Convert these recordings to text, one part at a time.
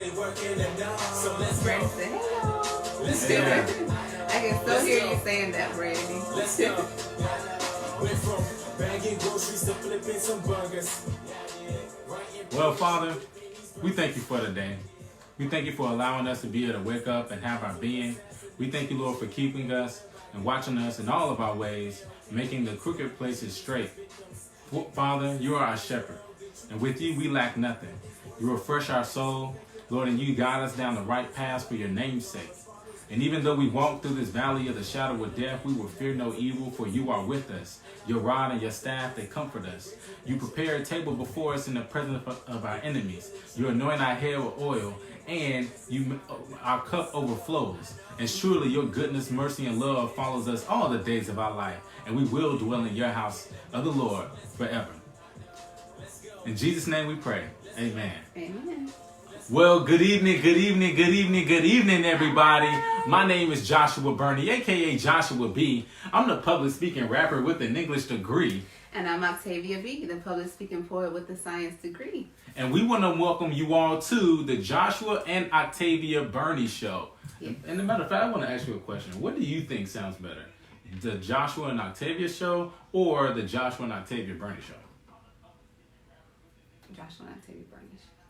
So let's go. Say, hey y'all. Yeah. I can still hear you saying that, Brandy. Let's go. Went from bagging groceries to flipping some burgers. Well, Father, we thank you for today. We thank you for allowing us to be able to wake up and have our being. We thank you, Lord, for keeping us and watching us in all of our ways, making the crooked places straight. Father, you are our shepherd, and with you we lack nothing. You refresh our soul, Lord, and you guide us down the right path for your name's sake. And even though we walk through this valley of the shadow of death, we will fear no evil, for you are with us. Your rod and your staff, they comfort us. You prepare a table before us in the presence of our enemies. You anoint our head with oil, and our cup overflows. And surely your goodness, mercy, and love follows us all the days of our life, and we will dwell in your house of the Lord forever. In Jesus' name we pray. Amen. Amen. Well, good evening, everybody. My name is Joshua Burney, a.k.a. Joshua B. I'm the public speaking rapper with an English degree. And I'm Octavia B., the public speaking poet with a science degree. And we want to welcome you all to the Joshua and Octavia Burney Show. Yes. And as a matter of fact, I want to ask you a question. What do you think sounds better? The Joshua and Octavia Show or the Joshua and Octavia Burney Show? Joshua and Octavia Burney.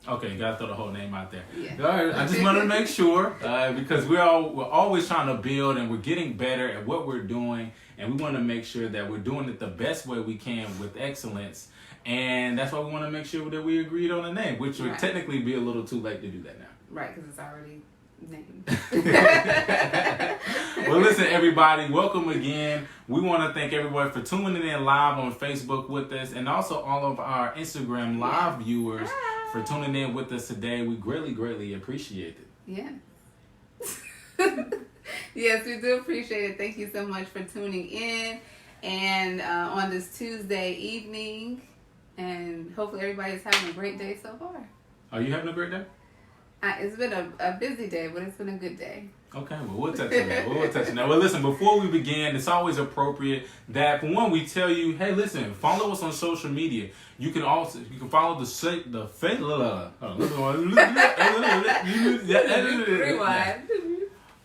Okay, gotta throw the whole name out there. Yeah. All right, I just wanted to make sure because we're always trying to build and we're getting better at what we're doing, and we want to make sure that we're doing it the best way we can with excellence. And that's why we want to make sure that we agreed on a name, which would technically be a little too late to do that now. Right, because it's already named. Well, listen, everybody, welcome again. We want to thank everyone for tuning in live on Facebook with us, and also all of our Instagram live viewers for tuning in with us today. We greatly appreciate it. Yeah. Yes, we do appreciate it. Thank you so much for tuning in and on this Tuesday evening. And hopefully everybody's having a great day so far. Are you having a great day? It's been a busy day, but it's been a good day. Okay, well, we'll touch on that. Well, listen, before we begin, it's always appropriate that, for one, we tell you, hey, listen, follow us on social media. You can follow Rewind.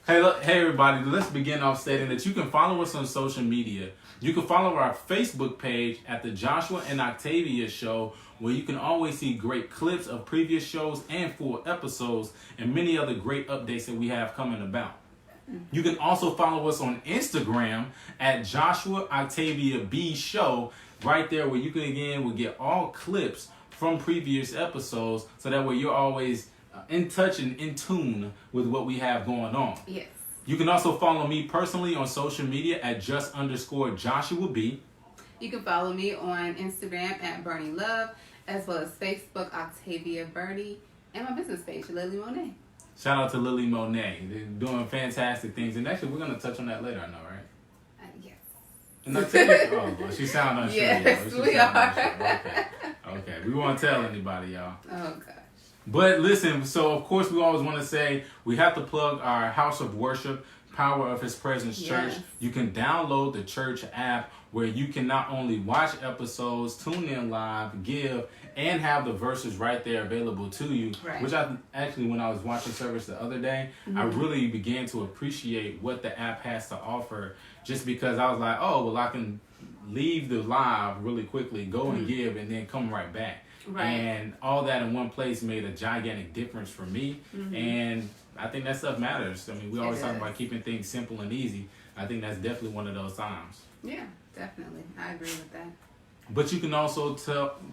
Hey, everybody, let's begin off stating that you can follow us on social media. You can follow our Facebook page at the Joshua and Octavia Show, where you can always see great clips of previous shows and full episodes and many other great updates that we have coming about. You can also follow us on Instagram at Joshua Octavia B Show, right there where you will get all clips from previous episodes, so that way you're always in touch and in tune with what we have going on. Yes. You can also follow me personally on social media at _Joshua B. You can follow me on Instagram at Burney Love, as well as Facebook Octavia Burney, and my business page, Lily Monet. Shout out to Lily Monet. They're doing fantastic things, and actually we're going to touch on that later, I know, right? Yes. And oh, well, she sound unsure. Yes, we are. Okay, we won't tell anybody, y'all. Oh, gosh. But listen, so of course we always want to say we have to plug our House of Worship, Power of His Presence Church. You can download the church app where you can not only watch episodes, tune in live, give, and have the verses right there available to you. Right. Which when I was watching service the other day, I really began to appreciate what the app has to offer, just because I was like, oh, well, I can leave the live really quickly, go and give, and then come right back. Right. And all that in one place made a gigantic difference for me. And I think that stuff matters. I mean, we always talk about keeping things simple and easy. I think that's definitely one of those times. Yeah, definitely. I agree with that. But you can also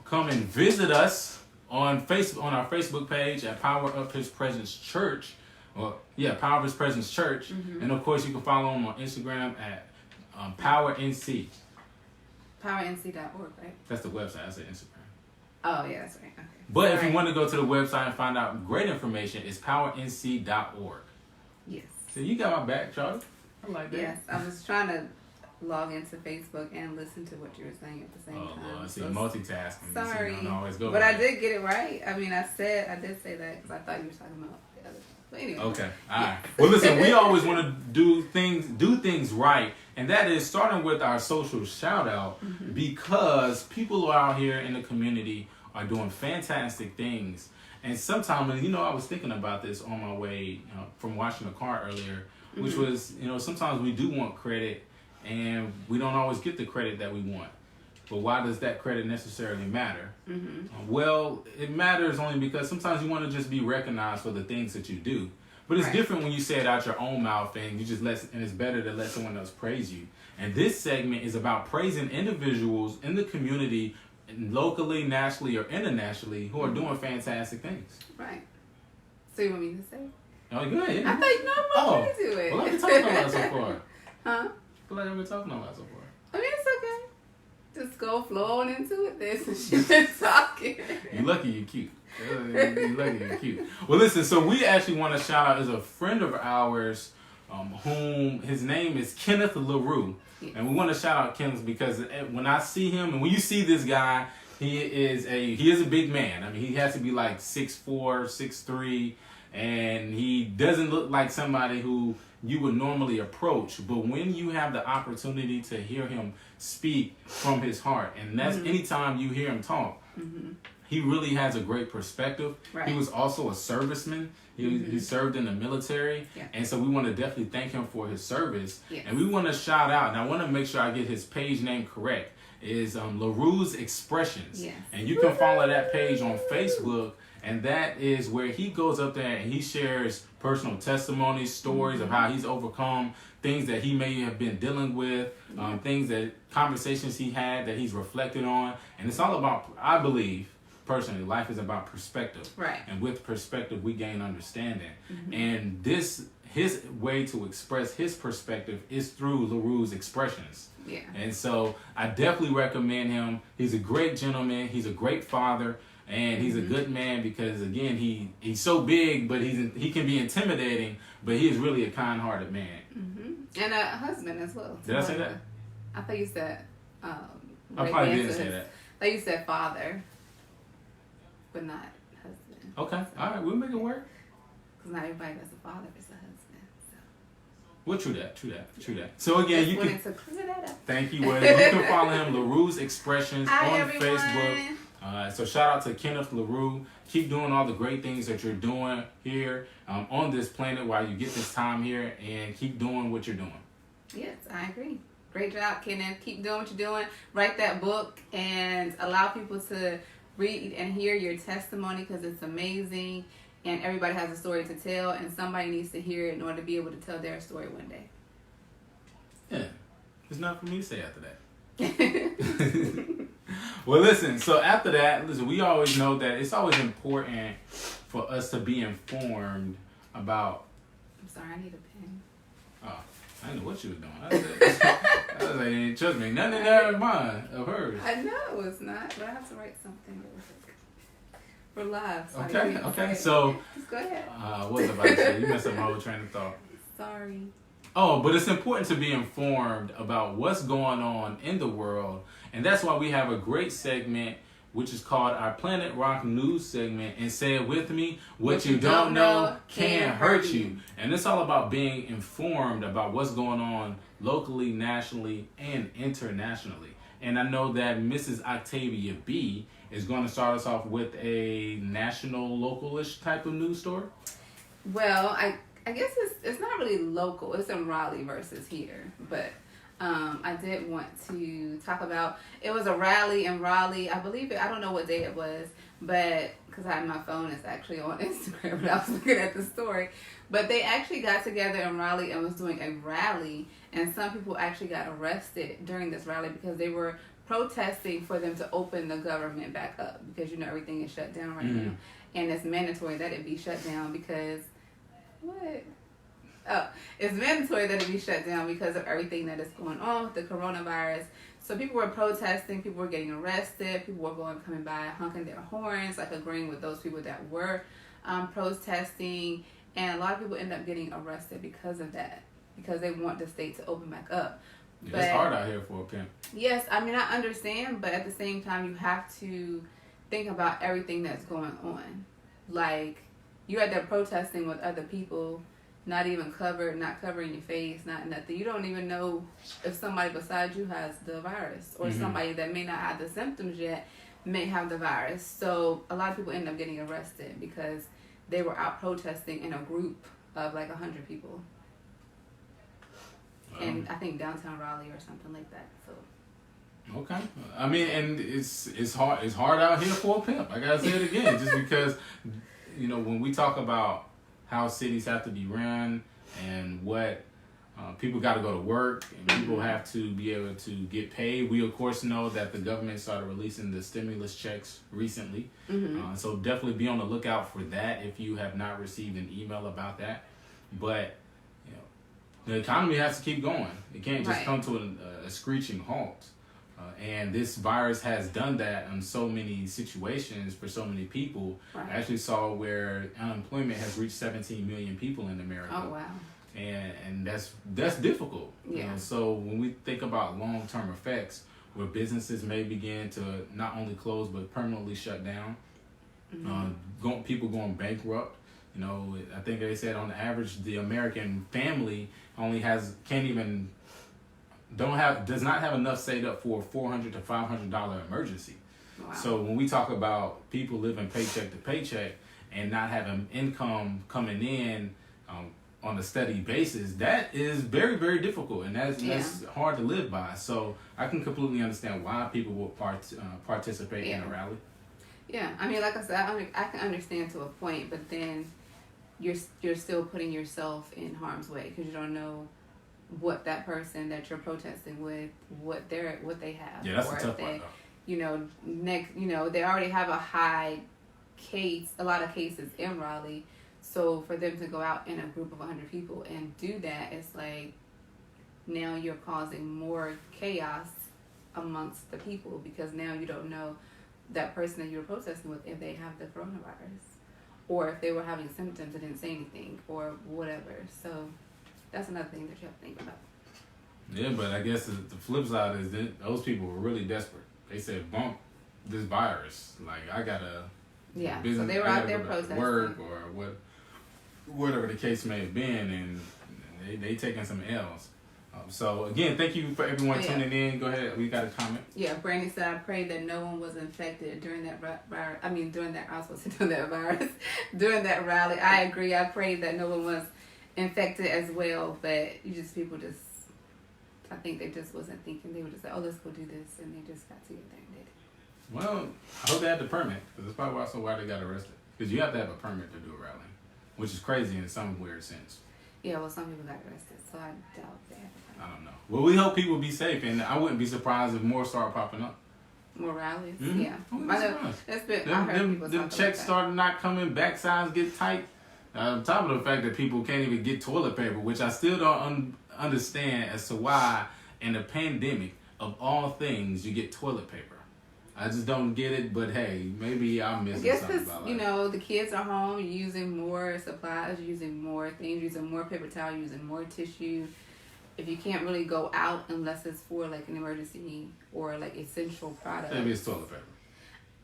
come and visit us on our Facebook page at Power of His Presence Church. Power of His Presence Church. And of course, you can follow them on Instagram at PowerNC. PowerNC.org, right? That's the website. I said Instagram. Oh, yeah, that's right. Okay. But if you want to go to the website and find out great information, it's powernc.org. Yes. So you got my back, Charlie. I like that. Yes, I was trying to log into Facebook and listen to what you were saying at the same time. Oh, Lord. See, multitasking. Sorry. Don't always go but right. I did get it right. I mean, I did say that because I thought you were talking about the other stuff. But anyway. Okay. All right. Well, listen, we always want to do things right. And that is starting with our social shout out, because people out here in the community are doing fantastic things. And sometimes, I was thinking about this on my way from washing the car earlier, which was, sometimes we do want credit and we don't always get the credit that we want. But why does that credit necessarily matter? Well, it matters only because sometimes you want to just be recognized for the things that you do. But it's different when you say it out your own mouth and and it's better to let someone else praise you. And this segment is about praising individuals in the community, locally, nationally, or internationally, who are doing fantastic things. Right. So you want me to say? Oh, good. Yeah. I thought you know me to do it. Well, I've been talking about that so far. Huh? I feel like I've been talking about that so far. I mean, it's okay. Just go flow on into it. This and she's been talking. You lucky you're cute. You lucky you're cute. Well, listen, so we actually want to shout out as a friend of ours, whom his name is Kenneth LaRue. Yes. And we want to shout out Kenneth because when I see him, and when you see this guy, he is a big man. I mean, he has to be like 6'4", 6'3", and he doesn't look like somebody who you would normally approach. But when you have the opportunity to hear him speak from his heart, and that's anytime you hear him talk, he really has a great perspective. Right. He was also a serviceman. He served in the military. Yeah. And so we want to definitely thank him for his service. Yes. And we want to shout out, and I want to make sure I get his page name correct, is LaRue's Expressions. Yes. And you can follow that page on Facebook. And that is where he goes up there and he shares personal testimonies, stories of how he's overcome things that he may have been dealing with, conversations he had that he's reflected on. And it's all about, I believe, personally, life is about perspective. Right. And with perspective, we gain understanding. And his way to express his perspective is through LaRue's Expressions. Yeah. And so I definitely recommend him. He's a great gentleman. He's a great father. And he's a good man because, again, he's so big, but he can be intimidating, but he is really a kind-hearted man. And a husband as well. Did I say that? I thought you said... I probably didn't say that. I thought you said father, but not husband. Okay. All right. We'll make it work. Because not everybody that's a father is a husband. So. Well, true that. So, again, you can... to clear that up. Thank you. Well, you can follow him, LaRue's Expressions, on Facebook. So shout out to Kenneth LaRue. Keep doing all the great things that you're doing here on this planet while you get this time here, and keep doing what you're doing. Yes, I agree. Great job, Kenneth. Keep doing what you're doing. Write that book and allow people to read and hear your testimony because it's amazing, and everybody has a story to tell, and somebody needs to hear it in order to be able to tell their story one day. Yeah. There's nothing for me to say after that. Well, listen, so after that, we always know that it's always important for us to be informed about... I'm sorry, I need a pen. Oh, I didn't know what you were doing. I was like, trust me, nothing in there is mine, of hers. I know it's not, but I have to write something for live. So okay, so... Just go ahead. What was I about to say? You messed up my whole train of thought. Sorry. Oh, but it's important to be informed about what's going on in the world. And that's why we have a great segment, which is called our Planet Rock News segment. And say it with me, what you don't know can hurt you. And it's all about being informed about what's going on locally, nationally, and internationally. And I know that Mrs. Octavia B is going to start us off with a national, local-ish type of news story. Well, I guess it's not really local. It's in Raleigh versus here. But I did want to talk about, it was a rally in Raleigh. I believe I don't know what day it was, but because I have my phone, it's actually on Instagram, but I was looking at the story. But they actually got together in Raleigh and was doing a rally, and some people actually got arrested during this rally because they were protesting for them to open the government back up because, everything is shut down right now. And it's mandatory that it be shut down because... What? Oh, it's mandatory that it be shut down because of everything that is going on with the coronavirus. So people were protesting, people were getting arrested, people were coming by honking their horns, like agreeing with those people that were protesting. And a lot of people end up getting arrested because of that, because they want the state to open back up. Yeah, it's hard out here for a pimp. Yes, I mean, I understand, but at the same time, you have to think about everything that's going on. Like, you're out there protesting with other people, not even covered, not covering your face, not nothing. You don't even know if somebody beside you has the virus or somebody that may not have the symptoms yet. may have the virus. So a lot of people end up getting arrested because they were out protesting in a group of like 100 people. And I think downtown Raleigh or something like that. So. Okay. I mean, and it's hard out here for a pimp. I gotta say it again, just because, you know, when we talk about how cities have to be run and what people got to go to work and people have to be able to get paid. We of course know that the government started releasing the stimulus checks recently, so definitely be on the lookout for that if you have not received an email about that. But you know, the economy has to keep going. It can't just come to a screeching halt. And this virus has done that in so many situations for so many people. I actually saw where unemployment has reached 17 million people in America. Oh, wow. And that's difficult. Yeah. You know? So when we think about long-term effects, where businesses may begin to not only close but permanently shut down, people going bankrupt. You know, I think they said on average the American family only does not have enough saved up for a $400 to $500 emergency. Wow. So when we talk about people living paycheck to paycheck and not having income coming in on a steady basis, that is very, very difficult, and that's hard to live by. So I can completely understand why people will participate in a rally. Yeah, I mean, like I said, I can understand to a point, but then you're still putting yourself in harm's way because you don't know what that person that you're protesting with, what they have. Yeah, that's or a tough part, though. They already have a lot of cases in Raleigh. So for them to go out in a group of 100 people and do that, it's like now you're causing more chaos amongst the people because now you don't know that person that you're protesting with if they have the coronavirus or if they were having symptoms and didn't say anything or whatever. So that's another thing that you have to think about. Yeah, but I guess the flip side is that those people were really desperate. They said, bump this virus. Like, I gotta... Yeah, business, so they were out there protesting. Work or whatever the case may have been, and they taking some L's. So, again, thank you for everyone tuning in. Go ahead. We got a comment. Yeah, Burney said, I pray that no one was infected during that virus. During that rally. I agree. I pray that no one was infected as well, but I think they just wasn't thinking. They were just like, oh, let's go do this, and they just got together and did it. Well, I hope they had the permit, because that's probably also why they got arrested. Because you have to have a permit to do a rally, which is crazy in some weird sense. Yeah, well, some people got arrested, so I doubt they have a permit. I don't know. Well, we hope people be safe, and I wouldn't be surprised if more start popping up. More rallies? Mm-hmm. Yeah. I heard them checks started not coming, backsides get tight. On top of the fact that people can't even get toilet paper, which I still don't understand as to why in a pandemic of all things you get toilet paper. I just don't get it, but hey, maybe I'm missing something about it. I guess because, the kids are home, you're using more supplies, you're using more things, you're using more paper towel, you're using more tissue. If you can't really go out unless it's for like an emergency or like essential product. Maybe it's toilet paper.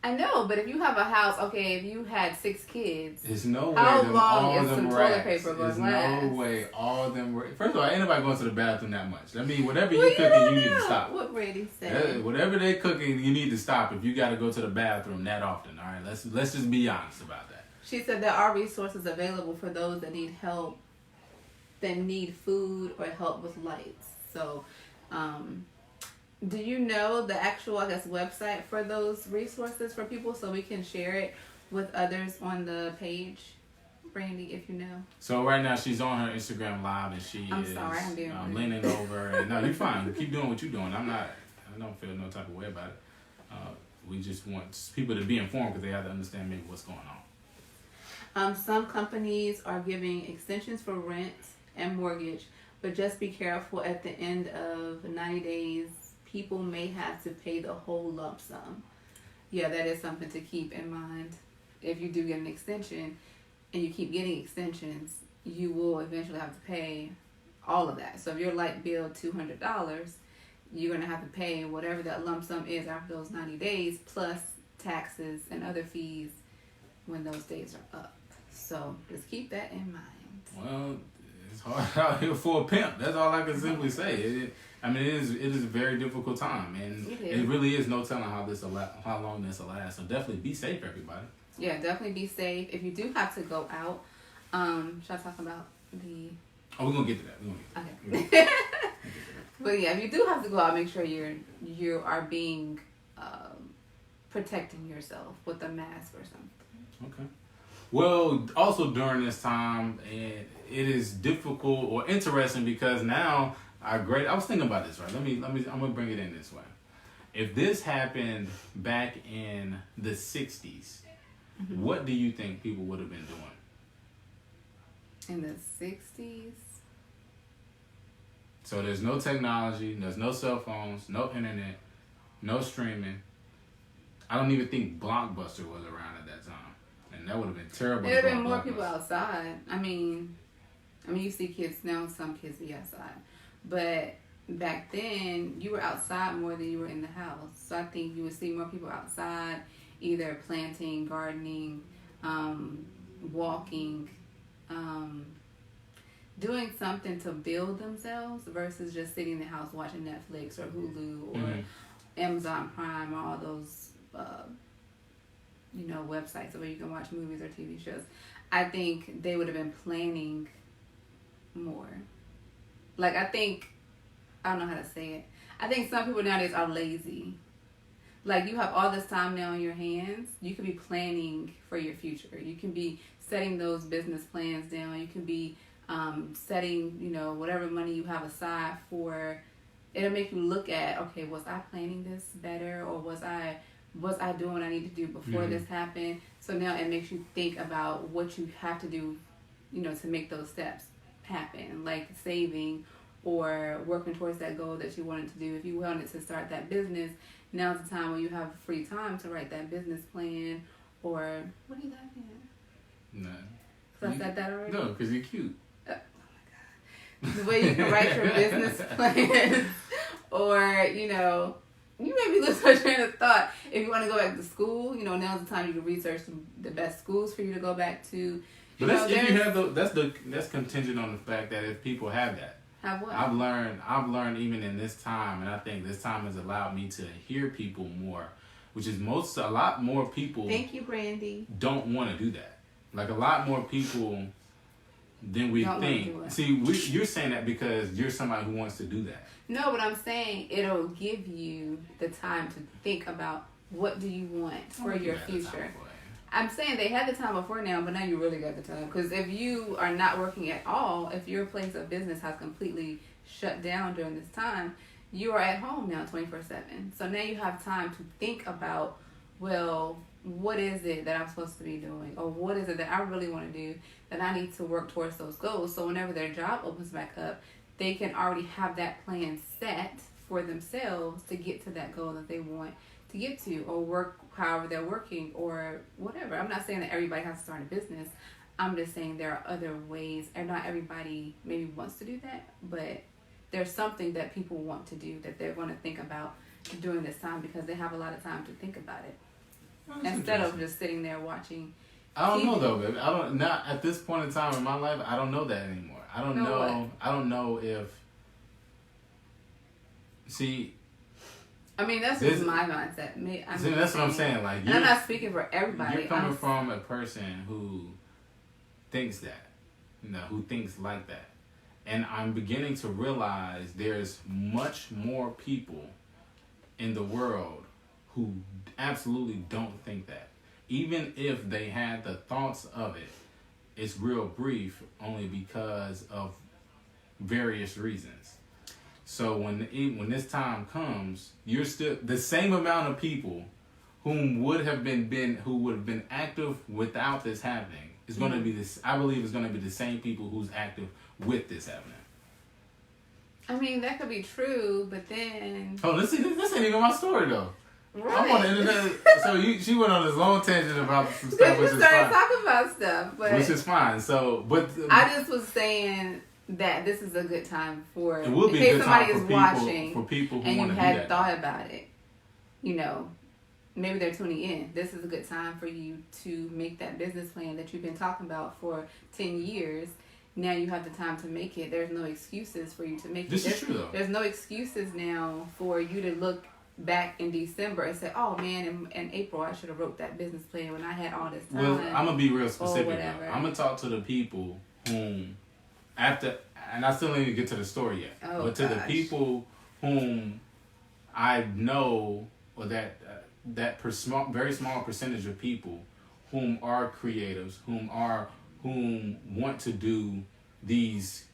I know, but if you have a house, okay, if you had 6 kids, there's no way how long all is them some rats, toilet paper going to last? There's no way all them rats. First of all, ain't nobody going to the bathroom that much. I mean, whatever you're cooking, you need to stop. What Brady said. Whatever they're cooking, you need to stop if you got to go to the bathroom that often. All right, let's just be honest about that. She said there are resources available for those that need help, that need food or help with lights. So, do you know the actual, website for those resources for people so we can share it with others on the page, Brandy, if you know? So right now she's on her Instagram Live and I'm sorry, I'm being rude. leaning over. And no, you're fine. Keep doing what you're doing. I don't feel no type of way about it. We just want people to be informed because they have to understand maybe what's going on. Some companies are giving extensions for rent and mortgage, but just be careful at the end of 90 days. People may have to pay the whole lump sum. Yeah, that is something to keep in mind. If you do get an extension and you keep getting extensions, you will eventually have to pay all of that. So if your light bill $200, you're going to have to pay whatever that lump sum is after those 90 days, plus taxes and other fees when those days are up. So just keep that in mind. Well, It's hard out here for a pimp. That's all I can simply say. It is a very difficult time, and it really is no telling how long this will last. So definitely be safe, everybody. Yeah, definitely be safe. If you do have to go out, should I talk about the? Oh, we're gonna get to that. Okay. But yeah, if you do have to go out, make sure you are being protecting yourself with a mask or something. Okay. Well, also during this time, it is difficult or interesting because now I was thinking about this, right? I'm gonna bring it in this way. If this happened back in the 60s, what do you think people would have been doing? In the 60s? So there's no technology, there's no cell phones, no internet, no streaming. I don't even think Blockbuster was around at that time. And that would have been terrible. There would have been more people outside. I mean, you see kids now, some kids be outside. But back then, you were outside more than you were in the house. So I think you would see more people outside, either planting, gardening, walking, doing something to build themselves versus just sitting in the house watching Netflix or Hulu or Amazon Prime or all those websites where you can watch movies or TV shows. I think they would have been planning more. Like, I don't know how to say it. I think some people nowadays are lazy. Like, you have all this time now in your hands. You could be planning for your future. You can be setting those business plans down. You can be setting, whatever money you have aside for. It'll make you look at, okay, was I planning this better, or was I doing what I need to do before this happened? So now it makes you think about what you have to do, to make those steps happen, like saving or working towards that goal that you wanted to do. If you wanted to start that business, now's the time when you have free time to write that business plan. Or what are you laughing at? No. So I said that already? No, because you're cute. Oh my God. The way you can write your business plan, or you maybe lose your train of thought. If you want to go back to school, now's the time you can research the best schools for you to go back to. But that's contingent on the fact that if people have that. Have what? I've learned even in this time, and I think this time has allowed me to hear people more, which is a lot more people. Thank you, Brandy. Don't want to do that. Like, a lot more people than we think. See, you're saying that because you're somebody who wants to do that. No, but I'm saying it'll give you the time to think about what do you want for your future. I'm saying they had the time before now, but now you really got the time. Because if you are not working at all, if your place of business has completely shut down during this time, you are at home now 24/7. So now you have time to think about, well, what is it that I'm supposed to be doing? Or what is it that I really want to do that I need to work towards those goals? So whenever their job opens back up, they can already have that plan set for themselves to get to that goal that they want to get to, or work however they're working, or whatever. I'm not saying that everybody has to start a business. I'm just saying there are other ways, and not everybody maybe wants to do that, but there's something that people want to do that they're going to think about during this time because they have a lot of time to think about it. Instead of just sitting there watching I don't know though, baby. Not at this point in time in my life, I don't know that anymore. I don't know if that's just my mindset. That's what I'm saying. Like, I'm not speaking for everybody. You're coming from a person who thinks that, who thinks like that. And I'm beginning to realize there's much more people in the world who absolutely don't think that. Even if they had the thoughts of it, it's real brief only because of various reasons. So when this time comes, you're still the same amount of people who would have been active without this happening is going to be this. I believe it's going to be the same people who's active with this happening. I mean, that could be true, but then. Oh, this ain't even my story though. Right. I'm on the internet. So she went on this long tangent about some stuff, which is fine. Talking about stuff, but which is fine. So, but I just was saying that this is a good time for it will be in a case good somebody time is for watching for people who and want you to do that. had thought about it. Maybe they're tuning in. This is a good time for you to make that business plan that you've been talking about for 10 years. now you have the time to make it. There's no excuses for you to make This it. is true, though. There's no excuses now for you to look back in December and say, oh man, in April I should have wrote that business plan when I had all this time. Well, I'm going to be real specific. whatever. I'm going to talk to the people whom, after, and I still need to get to the story yet, Oh, but to the gosh. people whom I know, or that very small percentage of people whom are creatives, whom want to do these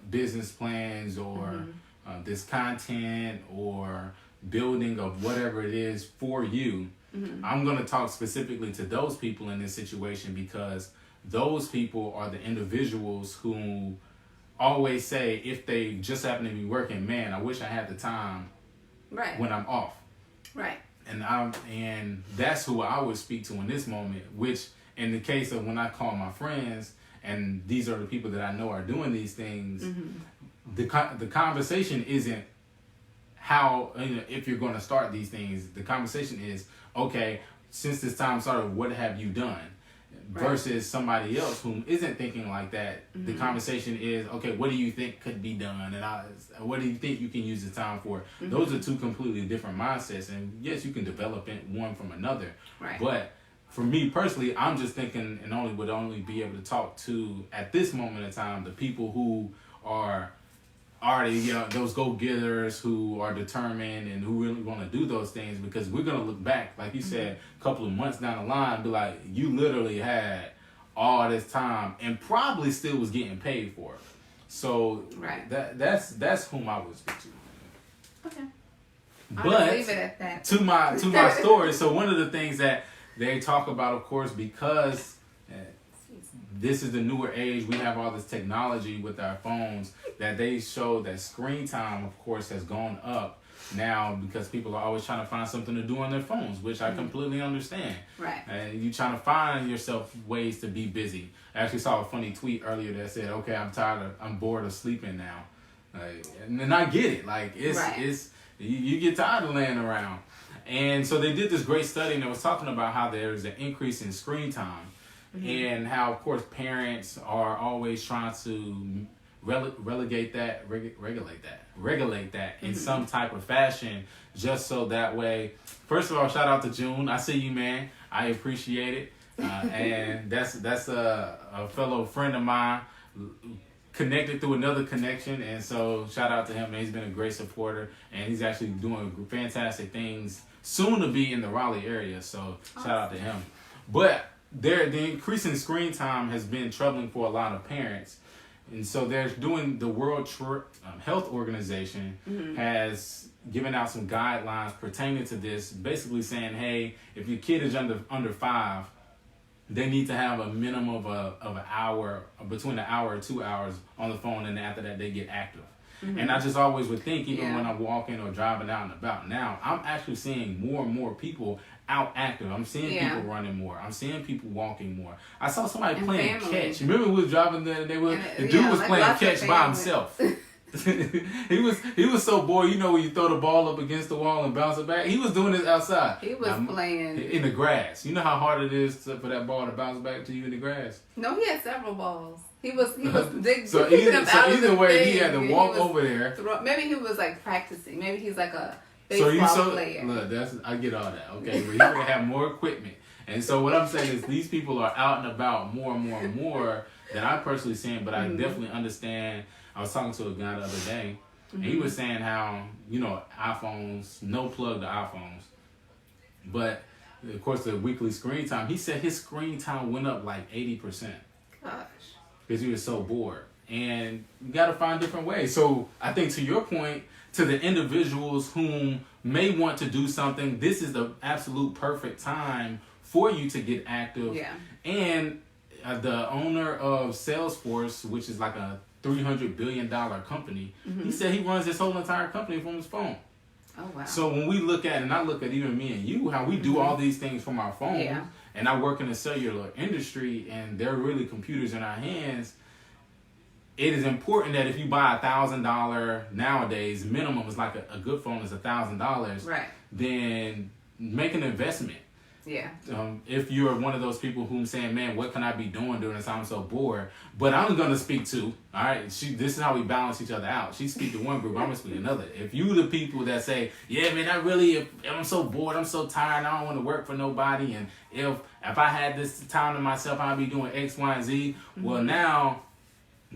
business plans or this content or building of whatever it is for you. I'm going to talk specifically to those people in this situation, because those people are the individuals who always say, if they just happen to be working, man, I wish I had the time Right. when I'm off. Right. And that's who I would speak to in this moment, which in the case of when I call my friends, and these are the people that I know are doing these things, the conversation isn't how, if you're going to start these things. The conversation is, okay, since this time started, what have you done? Right. Versus somebody else who isn't thinking like that. The conversation is, okay, what do you think could be done? And what do you think you can use the time for? Those are two completely different mindsets. And yes, you can develop one from another. Right. But for me personally, I'm just thinking, and would only be able to talk to, at this moment in time, the people who are already, those go-getters who are determined and who really want to do those things, because we're going to look back, like you said, a couple of months down the line, be like, you literally had all this time and probably still was getting paid for it. So Right. that's whom I would speak to. Okay. But I'll leave it at that. to my story, so one of the things that they talk about, of course, because this is the newer age, we have all this technology with our phones, that they show that screen time, of course, has gone up now, because people are always trying to find something to do on their phones, which I completely understand. Right. And you trying to find yourself ways to be busy. I actually saw a funny tweet earlier that said, okay, I'm bored of sleeping now. And I get it. Like, it's you get tired of laying around. And so they did this great study, and it was talking about how there's an increase in screen time. And how, of course, parents are always trying to regulate that in some type of fashion, just so that way. First of all, shout out to June. I see you, man. I appreciate it. And that's a fellow friend of mine, connected through another connection, and so shout out to him. Man, he's been a great supporter, and he's actually doing fantastic things, soon to be in the Raleigh area. So shout out to him. But the increase in screen time has been troubling for a lot of parents. And so they're doing, the World Health Organization has given out some guidelines pertaining to this, basically saying, hey, if your kid is under 5, they need to have a minimum of an hour, between an hour or 2 hours on the phone, and after that they get active. And I just always would think, even when I'm walking or driving out and about now, I'm actually seeing more and more people out active. I'm seeing people running more. I'm seeing people walking more. I saw somebody playing catch. Remember we was driving there, the dude was playing catch by himself. he was so bored, when you throw the ball up against the wall and bounce it back. He was doing this outside. He was playing in the grass. You know how hard it is for that ball to bounce back to you in the grass? No, he had several balls. He was so either way, he had to walk over there. Maybe he was like practicing. Maybe he's like a baseball player. Look, I get all that. Okay, but he would have more equipment. And so what I'm saying is, these people are out and about more and more and more than I personally seen. But I definitely understand. I was talking to a guy the other day, and he was saying how, iPhones, no plug to iPhones. But, of course, the weekly screen time, he said his screen time went up like 80%. Gosh. Because he was so bored. And you got to find different ways. So I think, to your point, to the individuals whom may want to do something, this is the absolute perfect time for you to get active. Yeah. And the owner of Salesforce, which is like a $300 billion company, he said he runs this whole entire company from his phone. Oh, wow. So when we look at, and I look at even me and you, how we do all these things from our phones, and I work in the cellular industry, and they're really computers in our hands, it is important that if you buy $1,000 nowadays, minimum is like a good phone is $1,000, right? Then make an investment. Yeah. If you're one of those people who's saying, man, what can I be doing during this time? I'm so bored. But I'm going to speak to, all right, this is how we balance each other out. She speak to one group, I'm going to speak to another. If you the people that say, yeah, man, I'm so bored, I'm so tired, I don't want to work for nobody. And if I had this time to myself, I'd be doing X, Y, and Z. Well, now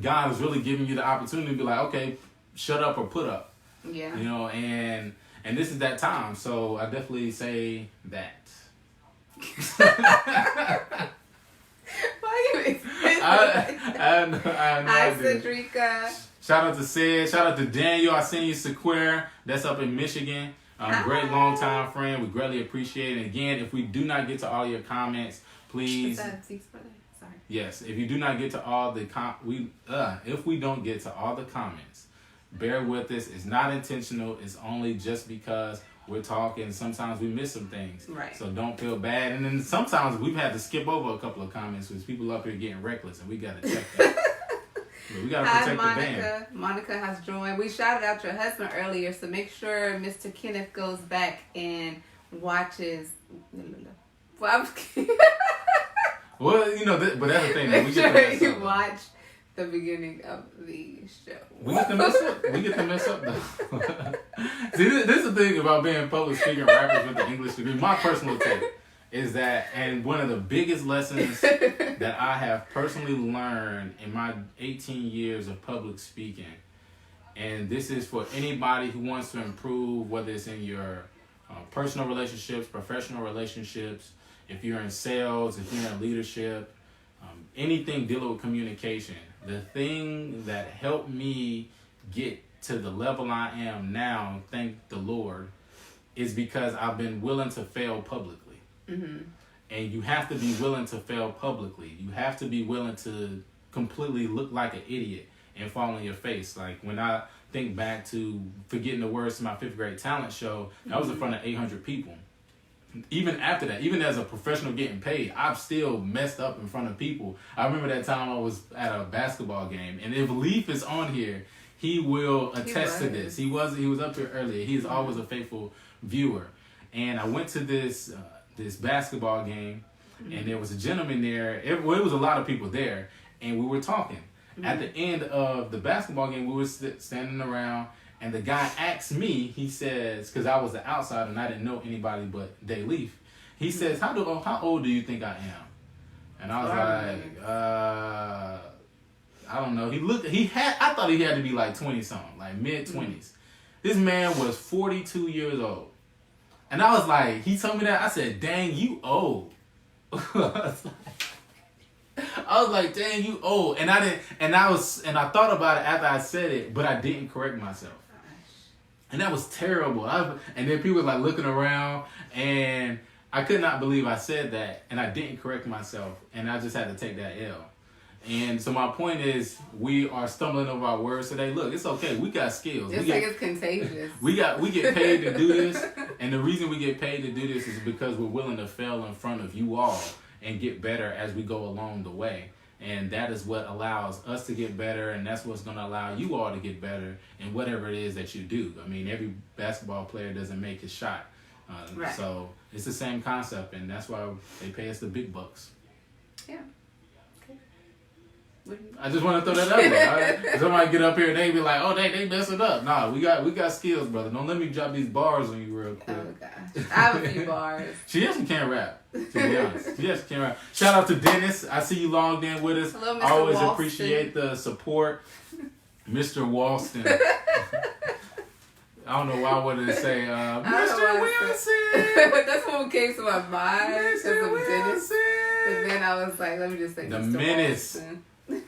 God is really giving you the opportunity to be like, okay, shut up or put up. Yeah. You know, and this is that time. So I definitely say that. Why you I know Hi, idea. Cedrica. Shout out to Sid. Shout out to Daniel. I seen you, Sequare. That's up in Michigan. Great long time friend. We greatly appreciate it. And again, if we do not get to all your comments, please. Sorry. Yes, if you do not get to all the if we don't get to all the comments, bear with us. It's not intentional. It's only just because we're talking. Sometimes we miss some things. Right. So don't feel bad. And then sometimes we've had to skip over a couple of comments because people up here getting reckless, and we got to check that. But we got to protect Monica. the band. Monica has joined. We shouted out your husband earlier, so make sure Mr. Kenneth goes back and watches. Well, Well, you know, but that's the thing. make We sure get to you mess up. watch the beginning of the show. We get to mess up. We get to mess up, though. See, this is the thing about being public speaking rappers with the English degree. My personal take is that, and one of the biggest lessons that I have personally learned in my 18 years of public speaking, and this is for anybody who wants to improve, whether it's in your personal relationships, professional relationships, if you're in sales, if you're in leadership, anything dealing with communication. The thing that helped me get to the level I am now, thank the Lord, is because I've been willing to fail publicly. Mm-hmm. And you have to be willing to fail publicly. You have to be willing to completely look like an idiot and fall on your face. Like when I think back to forgetting the words to my 5th grade talent show, I was in front of 800 people. Even after that, even as a professional getting paid, I've still messed up in front of people. I remember that time I was at a basketball game, and if Leaf is on here, he will attest to this. He was up here earlier. He is always a faithful viewer. And I went to this basketball game, and there was a gentleman there. It was a lot of people there, and we were talking. Mm-hmm. At the end of the basketball game, we were standing around. And the guy asked me, he says, because I was the outsider and I didn't know anybody but Day Leaf. He says, how old do you think I am? And I was like, I don't know. I thought he had to be like 20-something, like mid-20s. This man was 42 years old. And I was like, he told me that, I said, dang, you old. I was like, dang, you old. And I thought about it after I said it, but I didn't correct myself. And that was terrible. And then people were like looking around, and I could not believe I said that, and I didn't correct myself, and I just had to take that L. And so my point is, we are stumbling over our words today. Look, it's okay. We got skills. It's contagious. We get paid to do this, and the reason we get paid to do this is because we're willing to fail in front of you all and get better as we go along the way. And that is what allows us to get better, and that's what's going to allow you all to get better in whatever it is that you do. I mean, every basketball player doesn't make his shot. Right. So it's the same concept, and that's why they pay us the big bucks. Yeah. I just want to throw that out there. Right? Somebody get up here and they be like, "Oh, they mess it up." Nah, we got skills, brother. Don't let me drop these bars on you real quick. Oh gosh, I have a few bars. She actually can't rap, to be honest. She actually can't rap. Shout out to Dennis. I see you logged in with us. Hello, Mr. I always Walston. appreciate the support, Mr. Walston. I don't know why I wanted to say Mr. Wilson. That's what came to my mind because of Dennis. But then I was like, let me just say the Mr. menace. Walston.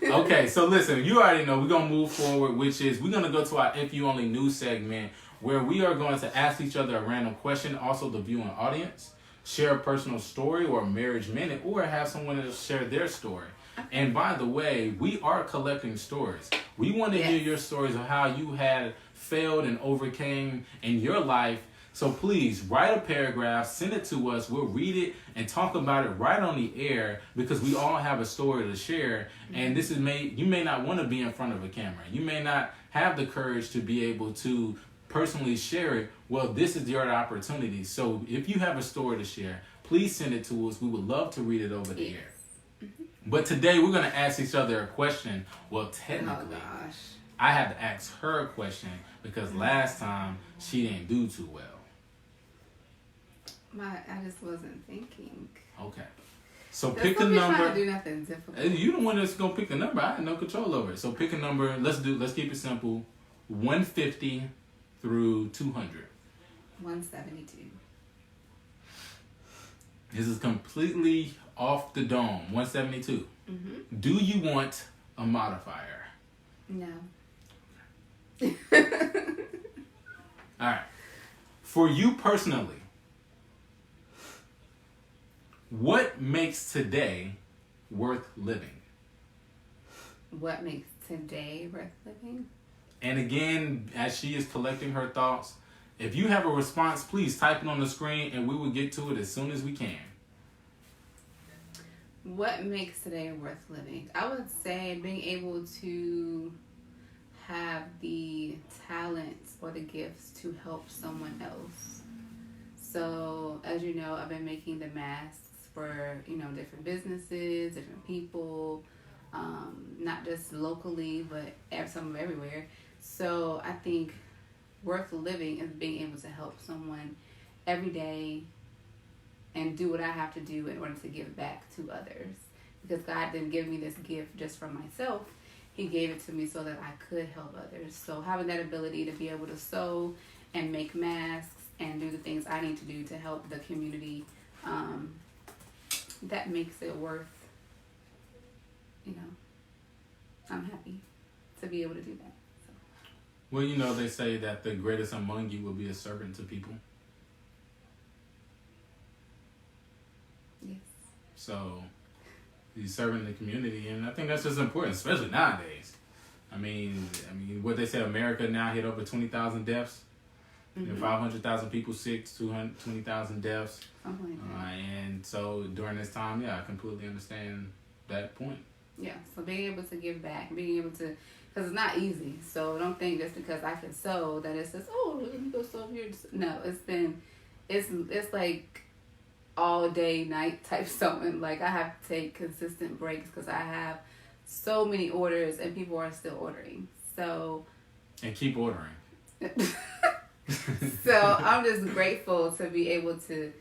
Okay, so listen, you already know we're going to move forward, which is we're going to go to our If You Only Knew segment, where we are going to ask each other a random question, also the viewing audience, share a personal story or a marriage minute, or have someone else share their story. And by the way, we are collecting stories. We want to hear your stories of how you had failed and overcame in your life. So please write a paragraph, send it to us. We'll read it and talk about it right on the air because we all have a story to share. And this is you may not want to be in front of a camera. You may not have the courage to be able to personally share it. Well, this is your opportunity. So if you have a story to share, please send it to us. We would love to read it over the Yes. air. But today we're going to ask each other a question. Well, technically, Oh gosh. I had to ask her a question because last time she didn't do too well. I just wasn't thinking. Okay. So Just pick a don't be trying number. to do nothing difficult. You the one that's gonna pick the number. I had no control over it. So pick a number. Let's keep it simple. 150 through 200. 172. This is completely off the dome. 172. Mm-hmm. Do you want a modifier? No. All right. For you personally, what makes today worth living? What makes today worth living? And again, as she is collecting her thoughts, if you have a response, please type it on the screen and we will get to it as soon as we can. What makes today worth living? I would say being able to have the talents or the gifts to help someone else. So, as you know, I've been making the masks for, different businesses, different people, not just locally, but some everywhere. So I think worth living is being able to help someone every day and do what I have to do in order to give back to others. Because God didn't give me this gift just for myself. He gave it to me so that I could help others. So having that ability to be able to sew and make masks and do the things I need to do to help the community, that makes it worth, I'm happy to be able to do that. So. Well, they say that the greatest among you will be a servant to people. Yes. So, he's serving the community, and I think that's just important, especially nowadays. I mean, what they say, America now hit over 20,000 deaths. Mm-hmm. 500,000 people sick, 220,000 deaths. Something like that. And so during this time, I completely understand that point. Yeah. So being able to give back, being able to, because it's not easy. So don't think just because I can sew that it's just, let me go sew here. No, it's like all day, night type sewing. Like I have to take consistent breaks because I have so many orders and people are still ordering. So. And keep ordering. So I'm just grateful to be able to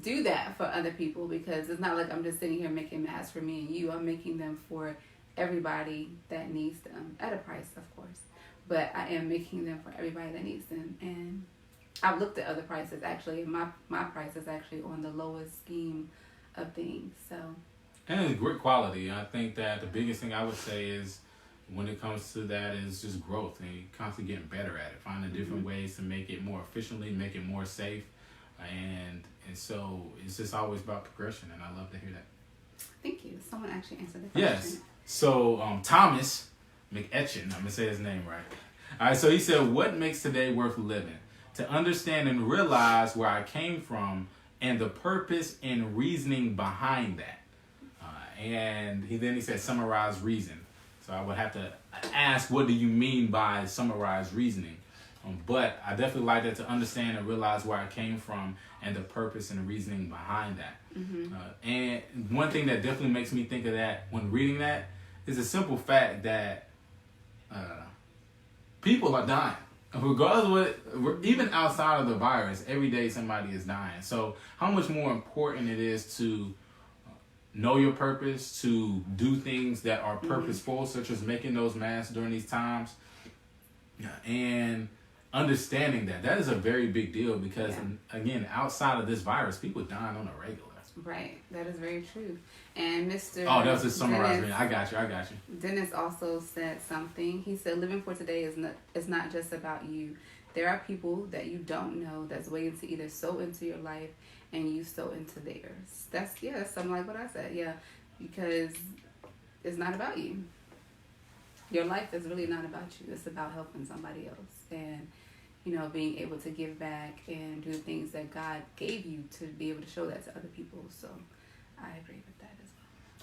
do that for other people because it's not like I'm just sitting here making masks for me and you. I'm making them for everybody that needs them at a price, of course. But I am making them for everybody that needs them. And I've looked at other prices actually. And my price is actually on the lowest scheme of things. So. And it's great quality. I think that the biggest thing I would say is when it comes to that is just growth and constantly getting better at it, finding different ways to make it more efficiently, make it more safe, and so it's just always about progression, and I love to hear that. Thank you. Someone actually answered the question. Yes. So Thomas McEtchen, I'm gonna say his name right. All right. So he said, "What makes today worth living? To understand and realize where I came from and the purpose and reasoning behind that." And he said, "Summarize reason." So I would have to ask, what do you mean by summarized reasoning? But I definitely like that, to understand and realize where I came from and the purpose and the reasoning behind that. Mm-hmm. And one thing that definitely makes me think of that when reading that is the simple fact that people are dying. Regardless of what, even outside of the virus, every day somebody is dying. So how much more important it is to know your purpose, to do things that are purposeful, such as making those masks during these times, and understanding that is a very big deal because, again, outside of this virus, people dying on a regular. Right, that is very true. And Mr. Oh, that was just summarizing. I got you. Dennis also said something. He said, "Living for today is not just about you. There are people that you don't know that's waiting to either sow into your life and you sow into theirs." That's something like what I said. Yeah, because it's not about you. Your life is really not about you. It's about helping somebody else and, being able to give back and do the things that God gave you to be able to show that to other people. So I agree with that as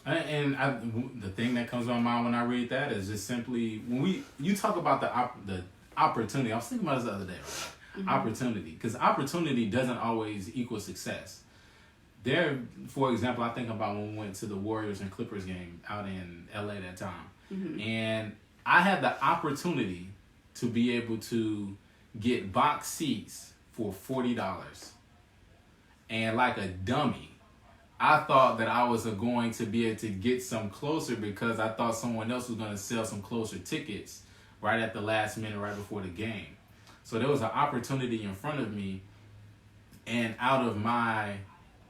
well. And the thing that comes to my mind when I read that is just simply when you talk about the opportunity. I was thinking about this the other day. Right? Mm-hmm. Opportunity, because opportunity doesn't always equal success. there, for example, I think about when we went to the Warriors and Clippers game out in LA that time. Mm-hmm. And I had the opportunity to be able to get box seats for $40. And like a dummy, I thought that I was going to be able to get some closer because I thought someone else was going to sell some closer tickets right at the last minute, right before the game. So there was an opportunity in front of me, and out of my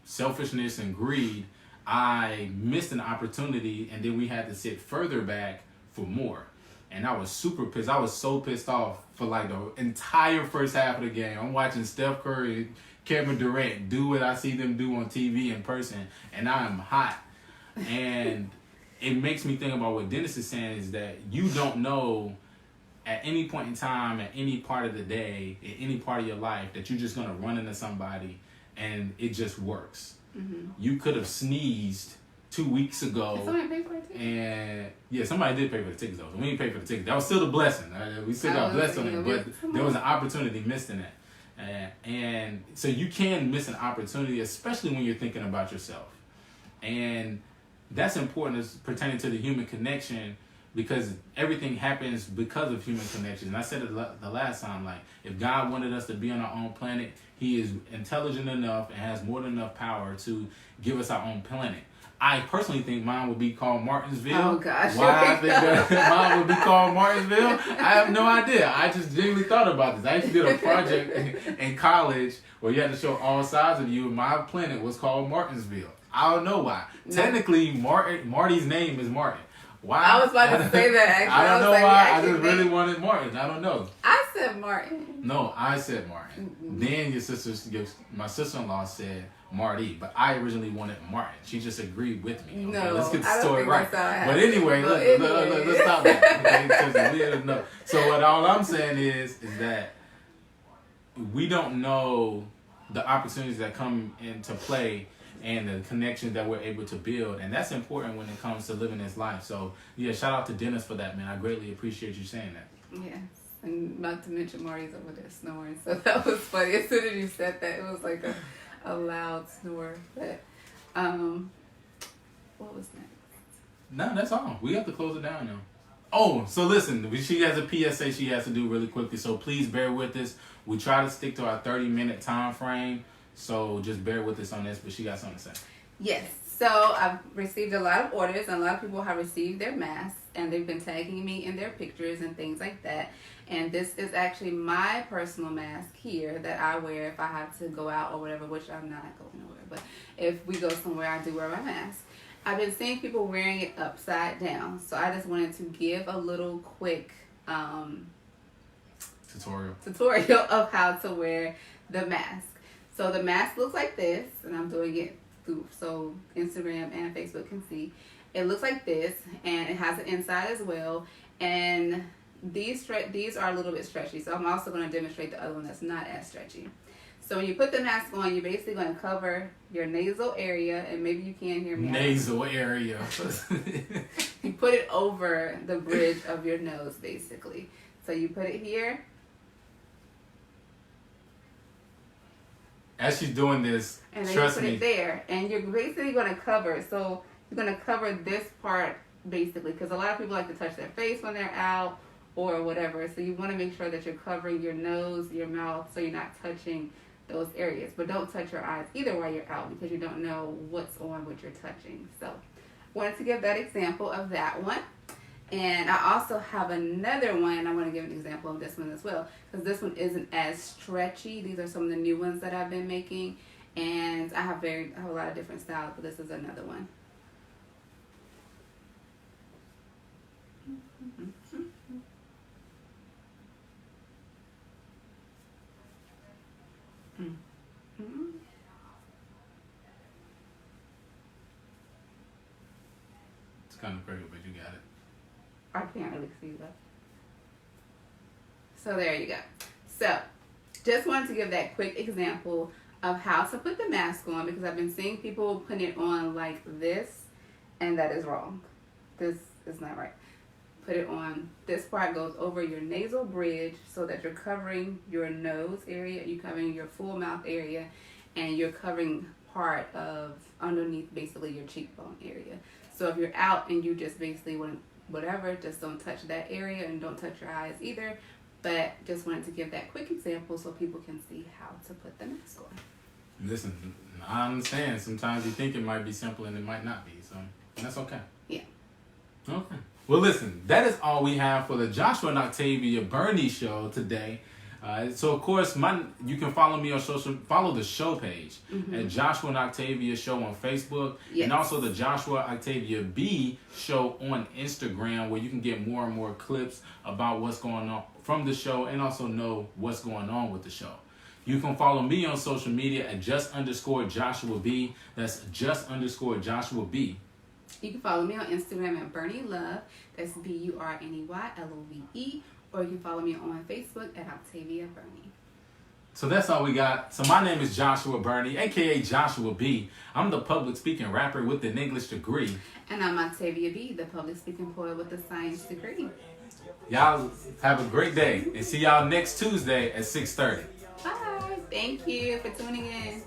selfishness and greed, I missed an opportunity, and then we had to sit further back for more. And I was super pissed. I was so pissed off for like the entire first half of the game. I'm watching Steph Curry, Kevin Durant do what I see them do on TV in person, and I am hot. And it makes me think about what Dennis is saying, is that you don't know at any point in time, at any part of the day, at any part of your life, that you're just going to run into somebody and it just works. Mm-hmm. You could have sneezed 2 weeks ago. Somebody paid for it too? And yeah, somebody did pay for the tickets though. So we didn't pay for the tickets. That was still a blessing. We still got blessed on it, but there was an opportunity missed in that. And so you can miss an opportunity, especially when you're thinking about yourself. And that's important as pertaining to the human connection, because everything happens because of human connection. And I said it the last time, like, if God wanted us to be on our own planet, he is intelligent enough and has more than enough power to give us our own planet. I personally think mine would be called Martinsville. Oh, gosh. Why I think that mine would be called Martinsville, I have no idea. I just genuinely thought about this. I actually did a project in college where you had to show all sides of you, and my planet was called Martinsville. I don't know why. No. Technically, Marty's name is Martin. Why? I was about to say that, actually. I don't know like, why. I just really wanted Martin. I don't know. I said Martin. No, I said Martin. Mm-hmm. Then my sister-in-law said Marty, but I originally wanted Martin. She just agreed with me. Okay? No, let's get the I don't story think right. that's how it But anyway, happened. let's stop that. Okay? So what all I'm saying is that we don't know the opportunities that come into play and the connections that we're able to build, and that's important when it comes to living this life. So yeah, shout out to Dennis for that, man. I greatly appreciate you saying that. Yes, and not to mention Marty's over there snoring, so that was funny. As soon as you said that, it was like a loud snore. But what was next? No, that's all. We have to close it down now. Oh, so listen, she has a PSA she has to do really quickly, so please bear with us. We try to stick to our 30-minute time frame. So just bear with us on this, but she got something to say. Yes. So I've received a lot of orders, and a lot of people have received their masks, and they've been tagging me in their pictures and things like that. And this is actually my personal mask here that I wear if I have to go out or whatever, which I'm not going nowhere. But if we go somewhere, I do wear my mask. I've been seeing people wearing it upside down. So I just wanted to give a little quick tutorial of how to wear the mask. So the mask looks like this, and I'm doing it through so Instagram and Facebook can see. It looks like this, and it has an inside as well. And these are a little bit stretchy, so I'm also going to demonstrate the other one that's not as stretchy. So when you put the mask on, you're basically going to cover your nasal area, and maybe you can't hear me. Nasal area. You put it over the bridge of your nose, basically. So you put it here. As she's doing this, and then trust you put me. it there, and you're basically going to cover. So you're going to cover this part basically, because a lot of people like to touch their face when they're out or whatever. So you want to make sure that you're covering your nose, your mouth, so you're not touching those areas. But don't touch your eyes either while you're out, because you don't know what's on what you're touching. So wanted to give that example of that one. And I also have another one, and I want to give an example of this one as well, because this one isn't as stretchy. These are some of the new ones that I've been making, and I have a lot of different styles, but this is another one. It's kind of crazy, but you got it. I can't really see that. So there you go. So just wanted to give that quick example of how to put the mask on, because I've been seeing people putting it on like this, and that is wrong. This is not right. Put it on, this part goes over your nasal bridge so that you're covering your nose area, you're covering your full mouth area, and you're covering part of underneath basically your cheekbone area. So if you're out and you just basically want whatever, just don't touch that area and don't touch your eyes either. But just wanted to give that quick example so people can see how to put the mask on. Listen, I understand. Sometimes you think it might be simple and it might not be. So that's okay. Yeah. Okay. Well, listen, that is all we have for the Joshua and Octavia Burney show today. So of course, you can follow me on follow the show page at Joshua and Octavia Show on Facebook, and also the Joshua Octavia B Show on Instagram, where you can get more and more clips about what's going on from the show, and also know what's going on with the show. You can follow me on social media at @just_Joshua B. That's @just_Joshua B. You can follow me on Instagram at Burney Love. That's BURNEYLOVE. Or you can follow me on Facebook at Octavia Burney. So that's all we got. So my name is Joshua Burney, aka Joshua B. I'm the public speaking rapper with an English degree. And I'm Octavia B, the public speaking poet with a science degree. Y'all have a great day and see y'all next Tuesday at 6:30. Bye. Thank you for tuning in.